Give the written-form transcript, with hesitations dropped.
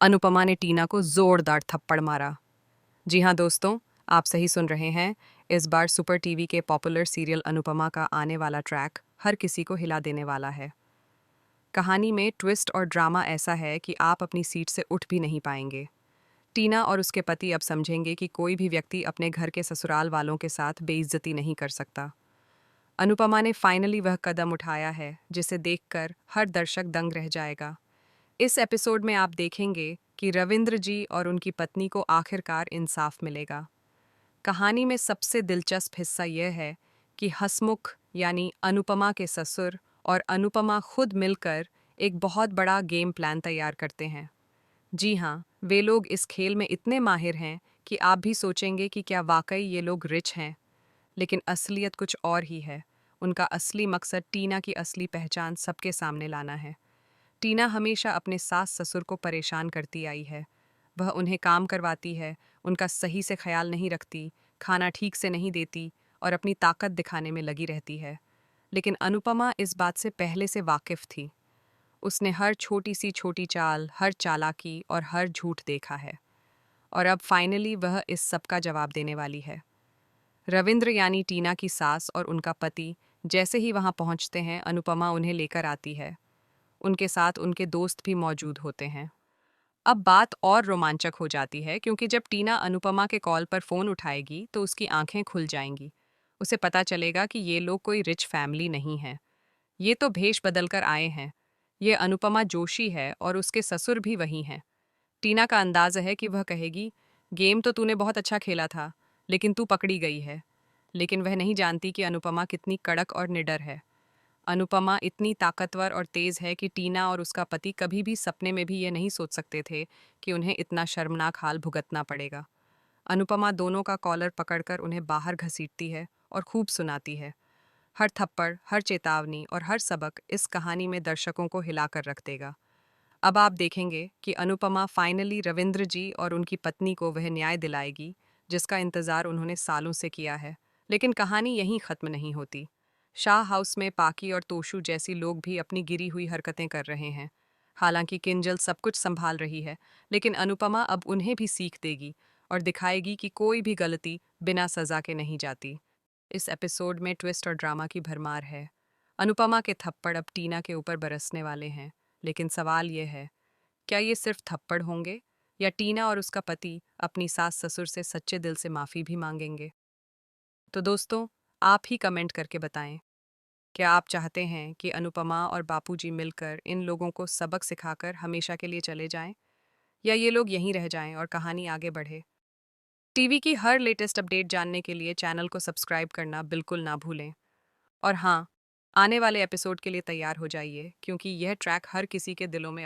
अनुपमा ने टीना को जोरदार थप्पड़ मारा। जी हाँ दोस्तों, आप सही सुन रहे हैं। इस बार सुपर टीवी के पॉपुलर सीरियल अनुपमा का आने वाला ट्रैक हर किसी को हिला देने वाला है। कहानी में ट्विस्ट और ड्रामा ऐसा है कि आप अपनी सीट से उठ भी नहीं पाएंगे। टीना और उसके पति अब समझेंगे कि कोई भी व्यक्ति अपने घर के ससुराल वालों के साथ बेइज्जती नहीं कर सकता। अनुपमा ने फाइनली वह कदम उठाया है जिसे देखकर हर दर्शक दंग रह जाएगा। इस एपिसोड में आप देखेंगे कि रविंद्र जी और उनकी पत्नी को आखिरकार इंसाफ मिलेगा। कहानी में सबसे दिलचस्प हिस्सा यह है कि हसमुख यानी अनुपमा के ससुर और अनुपमा खुद मिलकर एक बहुत बड़ा गेम प्लान तैयार करते हैं। जी हाँ, वे लोग इस खेल में इतने माहिर हैं कि आप भी सोचेंगे कि क्या वाकई ये लोग रिच हैं। लेकिन असलियत कुछ और ही है। उनका असली मकसद टीना की असली पहचान सबके सामने लाना है। टीना हमेशा अपने सास ससुर को परेशान करती आई है। वह उन्हें काम करवाती है, उनका सही से ख्याल नहीं रखती, खाना ठीक से नहीं देती और अपनी ताकत दिखाने में लगी रहती है। लेकिन अनुपमा इस बात से पहले से वाकिफ थी। उसने हर छोटी सी छोटी चाल, हर चालाकी और हर झूठ देखा है। और अब फाइनली वह इस सब का जवाब देने वाली है। रविंद्र यानी टीना की सास और उनका पति जैसे ही वहां पहुंचते हैं, अनुपमा उन्हें लेकर आती है। उनके साथ उनके दोस्त भी मौजूद होते हैं। अब बात और रोमांचक हो जाती है क्योंकि जब टीना अनुपमा के कॉल पर फ़ोन उठाएगी तो उसकी आंखें खुल जाएंगी। उसे पता चलेगा कि ये लोग कोई रिच फैमिली नहीं है। ये तो भेष बदल कर आए हैं। ये अनुपमा जोशी है और उसके ससुर भी वही हैं। टीना का अंदाज़ है कि वह कहेगी, गेम तो तूने बहुत अच्छा खेला था, लेकिन तू पकड़ी गई है। लेकिन वह नहीं जानती कि अनुपमा कितनी कड़क और निडर है। अनुपमा इतनी ताकतवर और तेज है कि टीना और उसका पति कभी भी सपने में भी ये नहीं सोच सकते थे कि उन्हें इतना शर्मनाक हाल भुगतना पड़ेगा। अनुपमा दोनों का कॉलर पकड़कर उन्हें बाहर घसीटती है और खूब सुनाती है। हर थप्पड़, हर चेतावनी और हर सबक इस कहानी में दर्शकों को हिलाकर रख देगा। अब आप देखेंगे कि अनुपमा फाइनली रविंद्र जी और उनकी पत्नी को वह न्याय दिलाएगी जिसका इंतजार उन्होंने सालों से किया है। लेकिन कहानी यहीं खत्म नहीं होती। शाह हाउस में पाकी और तोशु जैसी लोग भी अपनी गिरी हुई हरकतें कर रहे हैं। हालांकि किंजल सब कुछ संभाल रही है, लेकिन अनुपमा अब उन्हें भी सीख देगी और दिखाएगी कि कोई भी गलती बिना सजा के नहीं जाती। इस एपिसोड में ट्विस्ट और ड्रामा की भरमार है। अनुपमा के थप्पड़ अब टीना के ऊपर बरसने वाले हैं, लेकिन सवाल यह है, क्या ये सिर्फ थप्पड़ होंगे या टीना और उसका पति अपनी सास ससुर से सच्चे दिल से माफ़ी भी मांगेंगे? तो दोस्तों, आप ही कमेंट करके बताएं। क्या आप चाहते हैं कि अनुपमा और बापूजी मिलकर इन लोगों को सबक सिखाकर हमेशा के लिए चले जाएं, या ये लोग यहीं रह जाएं और कहानी आगे बढ़े? टीवी की हर लेटेस्ट अपडेट जानने के लिए चैनल को सब्सक्राइब करना बिल्कुल ना भूलें। और हाँ, आने वाले एपिसोड के लिए तैयार हो जाइए क्योंकि यह ट्रैक हर किसी के दिलों में